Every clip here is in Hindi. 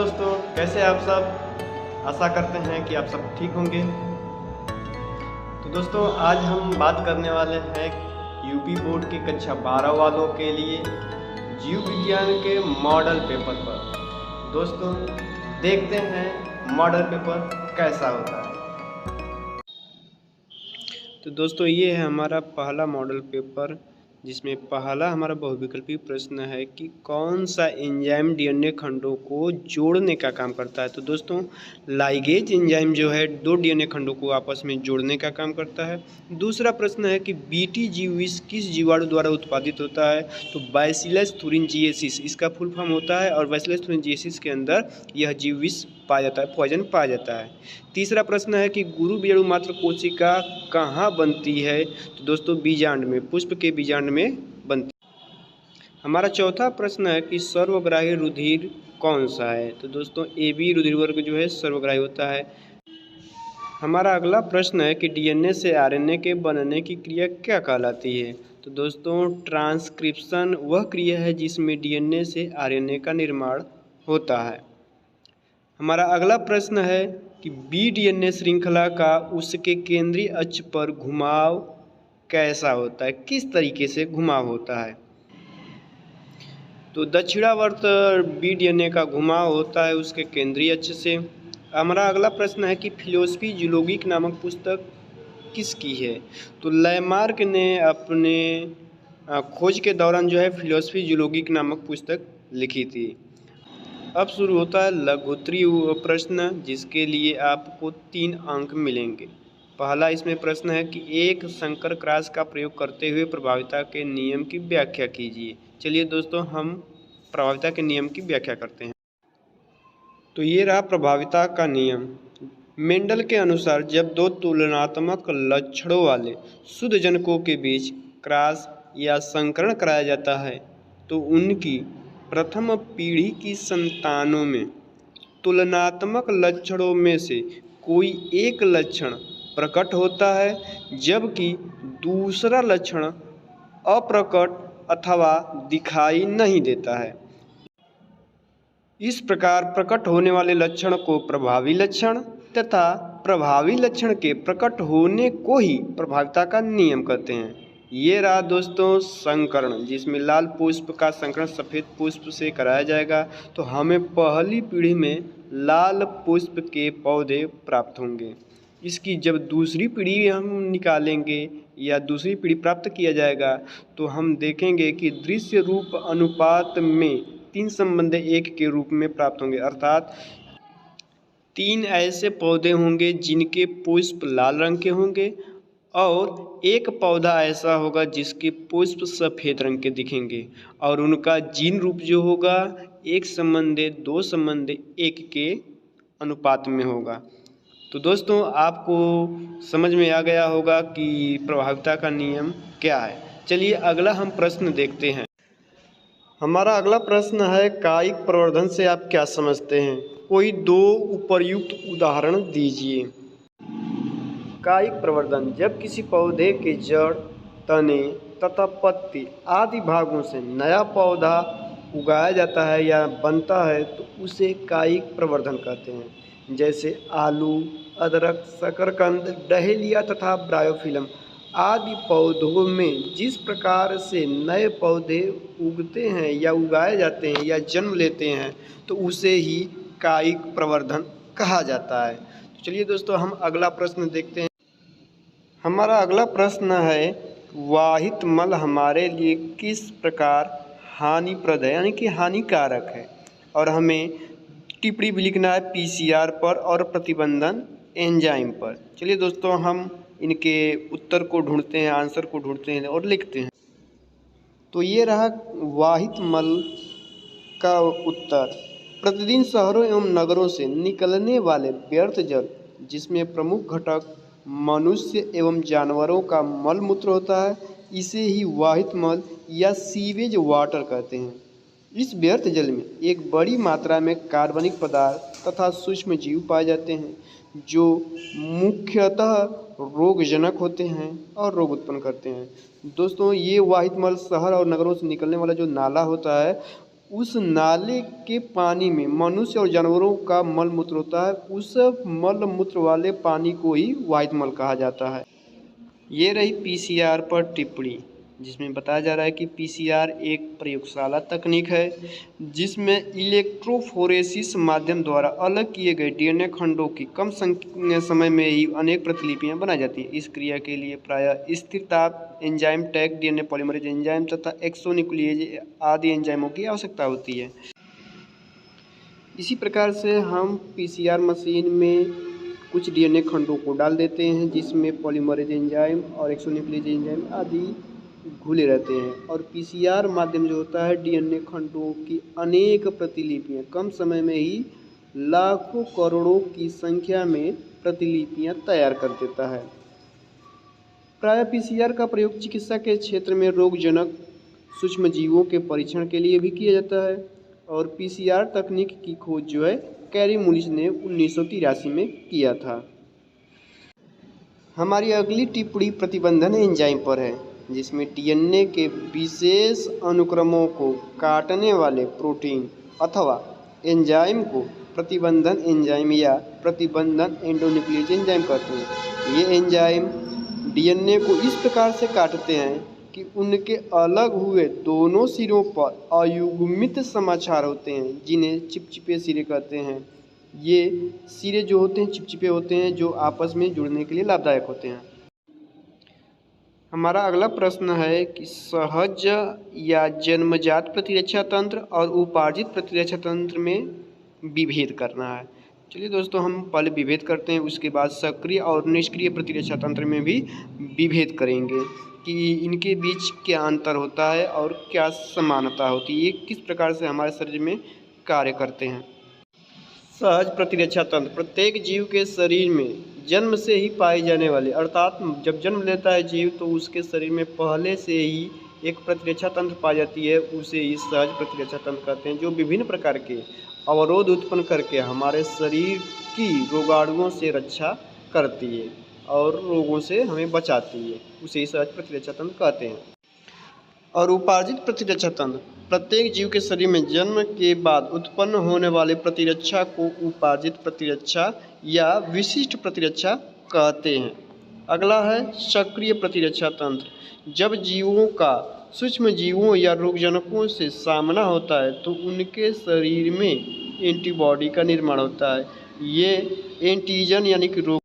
दोस्तों, कैसे आप सब। आशा करते हैं कि आप सब ठीक होंगे। तो दोस्तों, आज हम बात करने वाले हैं यूपी बोर्ड की कक्षा 12 वालों के लिए जीव विज्ञान के मॉडल पेपर पर। दोस्तों, देखते हैं मॉडल पेपर कैसा होता है। तो दोस्तों, ये है हमारा पहला मॉडल पेपर, जिसमें पहला हमारा बहुविकल्पी प्रश्न है कि कौन सा एंजाइम डीएनए खंडों को जोड़ने का काम करता है। तो दोस्तों, लाइगेज एंजाइम जो है 2 डीएनए खंडों को आपस में जोड़ने का काम करता है। दूसरा प्रश्न है कि बीटी जीव विष किस जीवाणु द्वारा उत्पादित होता है। तो बैसिलस thuringiensis इसका फुल फॉर्म होता है, और बैसिलस thuringiensis के अंदर यह जीव विष पाया जाता है, पॉइजन पाया जाता है। तीसरा प्रश्न है कि गुरु बीजाणु मात्र कोशिका कहाँ बनती है। तो दोस्तों, बीजांड में, पुष्प के बीजांड में बनती है। हमारा चौथा प्रश्न है कि सर्वग्राही रुधिर कौन सा है। तो दोस्तों, AB रुधिर वर्ग जो है सर्वग्राही होता है। हमारा अगला प्रश्न है कि डीएनए से आरएनए के बनने की क्रिया क्या कहलाती है। तो दोस्तों, ट्रांसक्रिप्शन वह क्रिया है जिसमें डीएनए से आरएनए का निर्माण होता है। हमारा अगला प्रश्न है कि बीडीएनए श्रृंखला का उसके केंद्रीय अक्ष पर घुमाव कैसा होता है, किस तरीके से घुमाव होता है। तो दक्षिणावर्त बीडीएनए का घुमाव होता है उसके केंद्रीय अक्ष से। हमारा अगला प्रश्न है कि फिलोसफी जूलॉजिक नामक पुस्तक किसकी है। तो लैमार्क ने अपने खोज के दौरान जो है फिलोसफी जूलॉजिक नामक पुस्तक लिखी थी। अब शुरू होता है लघुत्तरीय प्रश्न, जिसके लिए आपको 3 अंक मिलेंगे। पहला इसमें प्रश्न है कि एक संकर क्रॉस का प्रयोग करते हुए प्रभाविता के नियम की व्याख्या कीजिए। चलिए दोस्तों, हम प्रभाविता के नियम की व्याख्या करते हैं। तो ये रहा प्रभाविता का नियम। मेंडल के अनुसार जब 2 तुलनात्मक लक्षणों वाले शुद्ध जनकों के बीच क्रॉस या संकरण कराया जाता है, तो उनकी प्रथम पीढ़ी की संतानों में तुलनात्मक लक्षणों में से कोई एक लक्षण प्रकट होता है, जबकि दूसरा लक्षण अप्रकट अथवा दिखाई नहीं देता है। इस प्रकार प्रकट होने वाले लक्षण को प्रभावी लक्षण तथा प्रभावी लक्षण के प्रकट होने को ही प्रभाविता का नियम कहते हैं। ये रहा दोस्तों संकरण, जिसमें लाल पुष्प का संकरण सफ़ेद पुष्प से कराया जाएगा, तो हमें पहली पीढ़ी में लाल पुष्प के पौधे प्राप्त होंगे। इसकी जब दूसरी पीढ़ी हम निकालेंगे या दूसरी पीढ़ी प्राप्त किया जाएगा, तो हम देखेंगे कि दृश्य रूप अनुपात में 3 संबंध 1 के रूप में प्राप्त होंगे, अर्थात 3 ऐसे पौधे होंगे जिनके पुष्प लाल रंग के होंगे, और एक पौधा ऐसा होगा जिसके पुष्प सफ़ेद रंग के दिखेंगे, और उनका जीन रूप जो होगा 1 संबंध 2 संबंध 1 के अनुपात में होगा। तो दोस्तों, आपको समझ में आ गया होगा कि प्रभाविता का नियम क्या है। चलिए अगला हम प्रश्न देखते हैं। हमारा अगला प्रश्न है कायिक प्रवर्धन से आप क्या समझते हैं। कोई 2 उपर्युक्त उदाहरण दीजिए। कायिक प्रवर्धन जब किसी पौधे के जड़, तने तथा पत्ती आदि भागों से नया पौधा उगाया जाता है या बनता है, तो उसे कायिक प्रवर्धन कहते हैं। जैसे आलू, अदरक, शकरकंद, डहेलिया तथा ब्रायोफिलम आदि पौधों में जिस प्रकार से नए पौधे उगते हैं या उगाए जाते हैं या जन्म लेते हैं, तो उसे ही कायिक प्रवर्धन कहा जाता है। तो चलिए दोस्तों, हम अगला प्रश्न देखते हैं। हमारा अगला प्रश्न है वाहित मल हमारे लिए किस प्रकार हानिप्रद है, यानी कि हानिकारक है, और हमें टिप्पणी भी लिखना है PCR पर और प्रतिबंधन एंजाइम पर। चलिए दोस्तों, हम इनके उत्तर को ढूंढते हैं, आंसर को ढूंढते हैं और लिखते हैं। तो ये रहा वाहित मल का उत्तर। प्रतिदिन शहरों एवं नगरों से निकलने वाले व्यर्थ जल, जिसमें प्रमुख घटक मनुष्य एवं जानवरों का मल मूत्र होता है, इसे ही वाहित मल या सीवेज वाटर कहते हैं। इस व्यर्थ जल में एक बड़ी मात्रा में कार्बनिक पदार्थ तथा सूक्ष्म जीव पाए जाते हैं, जो मुख्यतः रोगजनक होते हैं और रोग उत्पन्न करते हैं। दोस्तों, ये वाहित मल शहर और नगरों से निकलने वाला जो नाला होता है, उस नाले के पानी में मनुष्य और जानवरों का मल मूत्र होता है, उस मल मूत्र वाले पानी को ही वाहित मल कहा जाता है। ये रही पीसीआर पर टिप्पणी, जिसमें बताया जा रहा है कि पीसीआर एक प्रयोगशाला तकनीक है जिसमें इलेक्ट्रोफोरेसिस माध्यम द्वारा अलग किए गए डीएनए खंडों की कम समय में ही अनेक प्रतिलिपियां बनाई जाती हैं। इस क्रिया के लिए प्रायः स्थिर ताप enzyme tag DNA polymerase enzyme तथा एक्सोन्यूक्लिएज आदि एंजाइमों की आवश्यकता होती है। इसी प्रकार से हम पीसीआर मशीन में कुछ डीएनए खंडों को डाल देते हैं जिसमें पॉलीमरेज एंजाइम और एक्सोन्यूक्लिएज एंजाइम आदि घुले रहते हैं, और पीसीआर माध्यम जो होता है डीएनए खंडों की अनेक प्रतिलिपियां कम समय में ही लाखों करोड़ों की संख्या में प्रतिलिपियां तैयार कर देता है। प्रायः पीसीआर का प्रयोग चिकित्सा के क्षेत्र में रोगजनक सूक्ष्मजीवों के परीक्षण के लिए भी किया जाता है, और पीसीआर तकनीक की खोज जो है कैरी मुलिस ने 1983 में किया था। हमारी अगली टिप्पणी प्रतिबंधन एंजाइम पर है, जिसमें डीएनए के विशेष अनुक्रमों को काटने वाले प्रोटीन अथवा एंजाइम को प्रतिबंधन एंजाइम या प्रतिबंधन एंडोन्यूक्लिएज एंजाइम कहते हैं। ये एंजाइम डीएनए को इस प्रकार से काटते हैं कि उनके अलग हुए दोनों सिरों पर अयुग्मित समाचार होते हैं, जिन्हें चिपचिपे सिरे कहते हैं। ये सिरे जो होते हैं चिपचिपे होते हैं, जो आपस में जुड़ने के लिए लाभदायक होते हैं। हमारा अगला प्रश्न है कि सहज या जन्मजात प्रतिरक्षा तंत्र और उपार्जित प्रतिरक्षा तंत्र में विभेद करना है। चलिए दोस्तों, हम पहले विभेद करते हैं, उसके बाद सक्रिय और निष्क्रिय प्रतिरक्षा तंत्र में भी विभेद करेंगे कि इनके बीच क्या अंतर होता है और क्या समानता होती है, ये किस प्रकार से हमारे शरीर में कार्य करते हैं। सहज प्रतिरक्षा तंत्र प्रत्येक जीव के शरीर में जन्म से ही पाई जाने वाली, अर्थात जब जन्म लेता है जीव तो उसके शरीर में पहले से ही एक प्रतिरक्षा तंत्र पाई जाती है, उसे ही सहज प्रतिरक्षा तंत्र कहते हैं, जो विभिन्न प्रकार के अवरोध उत्पन्न करके हमारे शरीर की रोगाणुओं से रक्षा करती है और रोगों से हमें बचाती है, उसे ही सहज प्रतिरक्षा तंत्र कहते हैं। और उपार्जित प्रतिरक्षा तंत्र प्रत्येक जीव के शरीर में जन्म के बाद उत्पन्न होने वाले प्रतिरक्षा को उपार्जित प्रतिरक्षा या विशिष्ट प्रतिरक्षा कहते हैं। अगला है सक्रिय प्रतिरक्षा तंत्र। जब जीवों का सूक्ष्म जीवों या रोगजनकों से सामना होता है तो उनके शरीर में एंटीबॉडी का निर्माण होता है। ये एंटीजन यानी कि रोग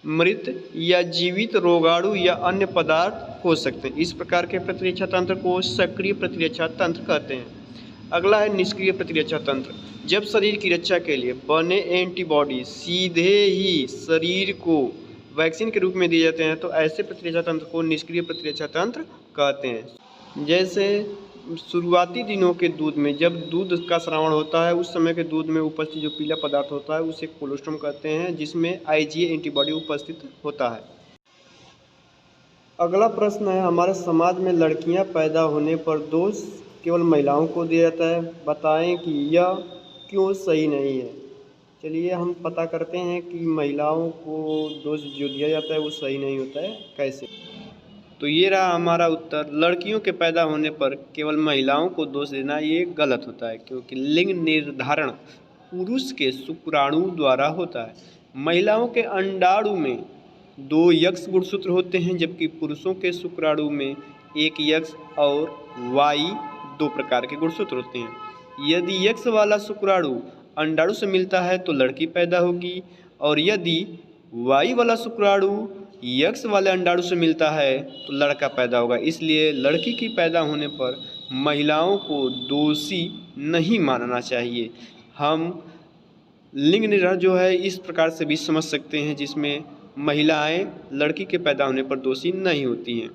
मृत या जीवित रोगाणु या अन्य पदार्थ हो सकते हैं। इस प्रकार के प्रतिरक्षा तंत्र को सक्रिय प्रतिरक्षा तंत्र कहते हैं। अगला है निष्क्रिय प्रतिरक्षा तंत्र। जब शरीर की रक्षा के लिए बने एंटीबॉडी सीधे ही शरीर को वैक्सीन के रूप में दिए जाते हैं तो ऐसे प्रतिरक्षा तंत्र को निष्क्रिय प्रतिरक्षा तंत्र कहते हैं। जैसे शुरुआती दिनों के दूध में जब दूध का श्रावण होता है उस समय के दूध में उपस्थित जो पीला पदार्थ होता है उसे कोलोस्ट्रम कहते हैं, जिसमें आईजीए एंटीबॉडी उपस्थित होता है। अगला प्रश्न है, हमारे समाज में लड़कियां पैदा होने पर दोष केवल महिलाओं को दिया जाता है, बताएं कि यह क्यों सही नहीं है। चलिए हम पता करते हैं कि महिलाओं को दोष जो दिया जाता है वो सही नहीं होता है, कैसे। तो ये रहा हमारा उत्तर। लड़कियों के पैदा होने पर केवल महिलाओं को दोष देना ये गलत होता है, क्योंकि लिंग निर्धारण पुरुष के शुक्राणु द्वारा होता है। महिलाओं के अंडाणु में 2 यक्ष गुणसूत्र होते हैं, जबकि पुरुषों के शुक्राणु में 1 यक्ष और वाई 2 प्रकार के गुणसूत्र होते हैं। यदि यक्ष वाला शुक्राणु अंडाणु से मिलता है तो लड़की पैदा होगी, और यदि वाई वाला शुक्राणु यक्ष वाले अंडाणु से मिलता है तो लड़का पैदा होगा। इसलिए लड़की की पैदा होने पर महिलाओं को दोषी नहीं मानना चाहिए। हम लिंग निर्धारण जो है इस प्रकार से भी समझ सकते हैं, जिसमें महिलाएं लड़की के पैदा होने पर दोषी नहीं होती हैं।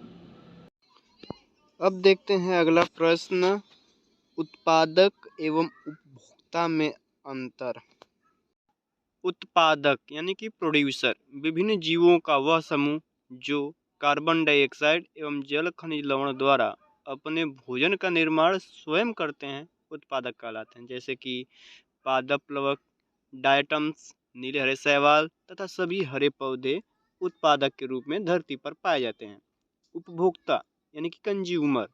अब देखते हैं अगला प्रश्न, उत्पादक एवं उपभोक्ता में अंतर। उत्पादक यानी कि प्रोड्यूसर विभिन्न जीवों का वह समूह जो कार्बन डाइऑक्साइड एवं जल खनिज लवण द्वारा अपने भोजन का निर्माण स्वयं करते हैं, उत्पादक कहलाते हैं। जैसे कि पादप प्लवक, डायटम्स, नीले हरे शैवाल तथा सभी हरे पौधे उत्पादक के रूप में धरती पर पाए जाते हैं। उपभोक्ता यानी कि कंज्यूमर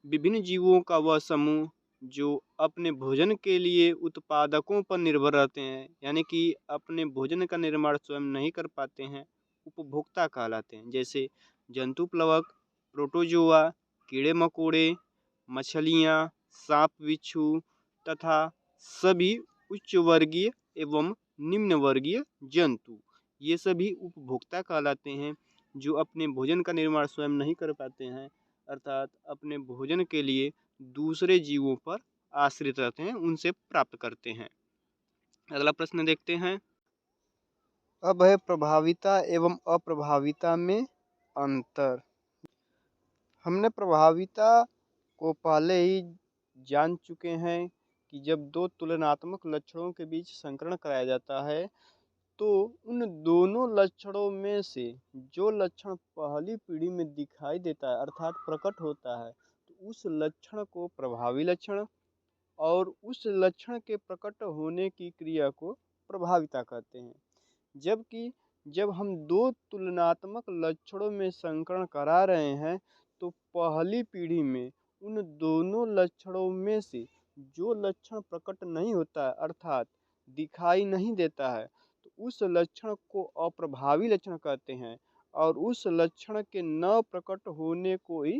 विभिन्न जीवों का वह समूह जो अपने भोजन के लिए उत्पादकों पर निर्भर रहते हैं, यानी कि अपने भोजन का निर्माण स्वयं नहीं कर पाते हैं, उपभोक्ता कहलाते हैं। जैसे जंतु प्लवक, प्रोटोजोआ, कीड़े मकोड़े, मछलियाँ, सांप बिच्छू तथा सभी उच्च वर्गीय एवं निम्न वर्गीय जंतु, ये सभी उपभोक्ता कहलाते हैं, जो अपने भोजन का निर्माण स्वयं नहीं कर पाते हैं, अर्थात अपने भोजन के लिए दूसरे जीवों पर आश्रित रहते हैं, उनसे प्राप्त करते हैं। अगला प्रश्न देखते हैं। अब है प्रभाविता एवं अप्रभाविता में अंतर। हमने प्रभाविता को पहले ही जान चुके हैं कि जब दो तुलनात्मक लक्षणों के बीच संकरण कराया जाता है तो उन दोनों लक्षणों में से जो लक्षण पहली पीढ़ी में दिखाई देता है अर्थात प्रकट होता है, तो उस लक्षण को प्रभावी लक्षण और उस लक्षण के प्रकट होने की क्रिया को प्रभाविता कहते हैं। जबकि जब हम दो तुलनात्मक लक्षणों में संकरण करा रहे हैं तो पहली पीढ़ी में उन दोनों लक्षणों में से जो लक्षण प्रकट नहीं होता है अर्थात दिखाई नहीं देता है, तो उस लक्षण को अप्रभावी लक्षण कहते हैं और उस लक्षण के न प्रकट होने को ही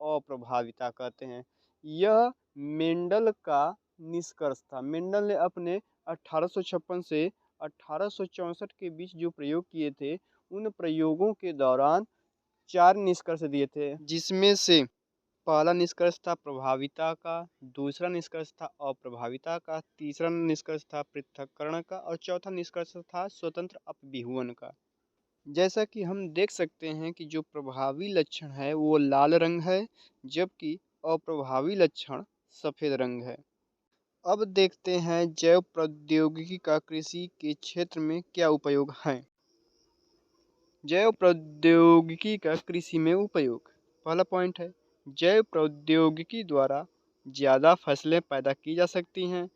अप्रभाविता कहते हैं। यह मेंडल का निष्कर्ष था। मेंडल ने अपने 1856 से 1864 के बीच जो प्रयोग किए थे, उन प्रयोगों के दौरान 4 निष्कर्ष दिए थे, जिसमें से पहला निष्कर्ष था प्रभाविता का, दूसरा निष्कर्ष था अप्रभाविता का, तीसरा निष्कर्ष था पृथक्करण का और चौथा निष्कर्ष था स्वतंत्र अपविहुवन का। जैसा कि हम देख सकते हैं कि जो प्रभावी लक्षण है वो लाल रंग है, जबकि अप्रभावी लक्षण सफ़ेद रंग है। अब देखते हैं जैव प्रौद्योगिकी का कृषि के क्षेत्र में क्या उपयोग है। जैव प्रौद्योगिकी का कृषि में उपयोग, पहला पॉइंट है जैव प्रौद्योगिकी द्वारा ज़्यादा फसलें पैदा की जा सकती हैं।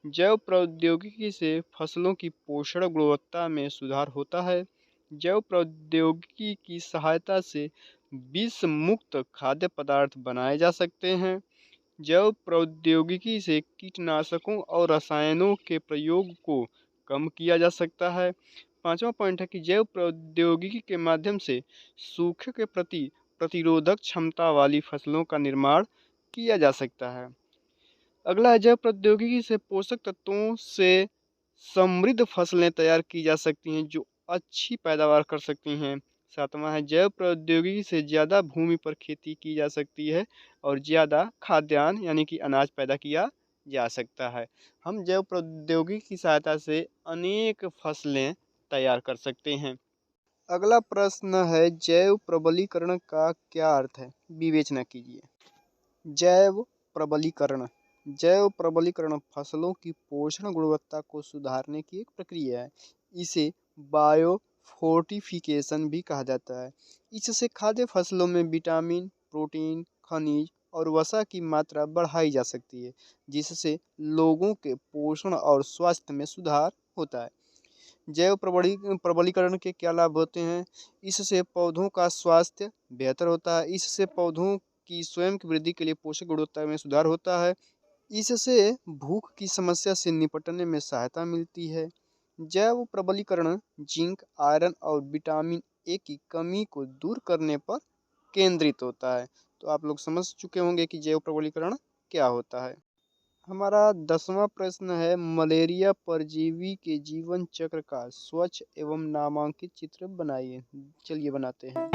जैव प्रौद्योगिकी से फसलों की पोषण गुणवत्ता में सुधार होता है। जैव प्रौद्योगिकी की सहायता से विष मुक्त खाद्य पदार्थ बनाए जा सकते हैं। जैव प्रौद्योगिकी से कीटनाशकों और रसायनों के प्रयोग को कम किया जा सकता है। पांचवा पॉइंट है कि जैव प्रौद्योगिकी के माध्यम से सूखे के प्रति प्रतिरोधक क्षमता वाली फसलों का निर्माण किया जा सकता है। अगला है जैव प्रौद्योगिकी से पोषक तत्वों से समृद्ध फसलें तैयार की जा सकती हैं जो अच्छी पैदावार कर सकती हैं। सातवां है जैव प्रौद्योगिकी से ज़्यादा भूमि पर खेती की जा सकती है और ज़्यादा खाद्यान्न यानी कि अनाज पैदा किया जा सकता है। हम जैव प्रौद्योगिकी की सहायता से अनेक फसलें तैयार कर सकते हैं। अगला प्रश्न है जैव प्रबलीकरण का क्या अर्थ है, विवेचना कीजिए। जैव प्रबलीकरण, जैव प्रबलीकरण फसलों की पोषण गुणवत्ता को सुधारने की एक प्रक्रिया है। इसे बायो फोर्टिफिकेशन भी कहा जाता है। इससे खाद्य फसलों में विटामिन, प्रोटीन, खनिज और वसा की मात्रा बढ़ाई जा सकती है, जिससे लोगों के पोषण और स्वास्थ्य में सुधार होता है। जैव प्रबलीकरण के क्या लाभ होते हैं? इससे पौधों का स्वास्थ्य बेहतर होता है। इससे पौधों की स्वयं की वृद्धि के लिए पोषक गुणवत्ता में सुधार होता है। इससे भूख की समस्या से निपटने में सहायता मिलती है। जैव प्रबलीकरण जिंक, आयरन और विटामिन ए की कमी को दूर करने पर केंद्रित होता है। तो आप लोग समझ चुके होंगे कि जैव प्रबलीकरण क्या होता है। हमारा 10वां प्रश्न है मलेरिया परजीवी के जीवन चक्र का स्वच्छ एवं नामांकित चित्र बनाइए। चलिए बनाते हैं।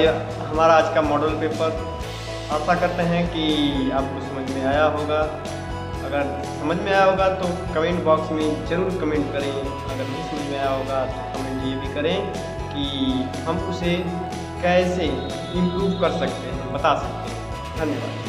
हमारा आज का मॉडल पेपर। आशा करते हैं कि आपको समझ में आया होगा। अगर समझ में आया होगा तो कमेंट बॉक्स में ज़रूर कमेंट करें। अगर नहीं समझ में आया होगा तो कमेंट ये भी करें कि हम उसे कैसे इम्प्रूव कर सकते हैं, बता सकते हैं। धन्यवाद।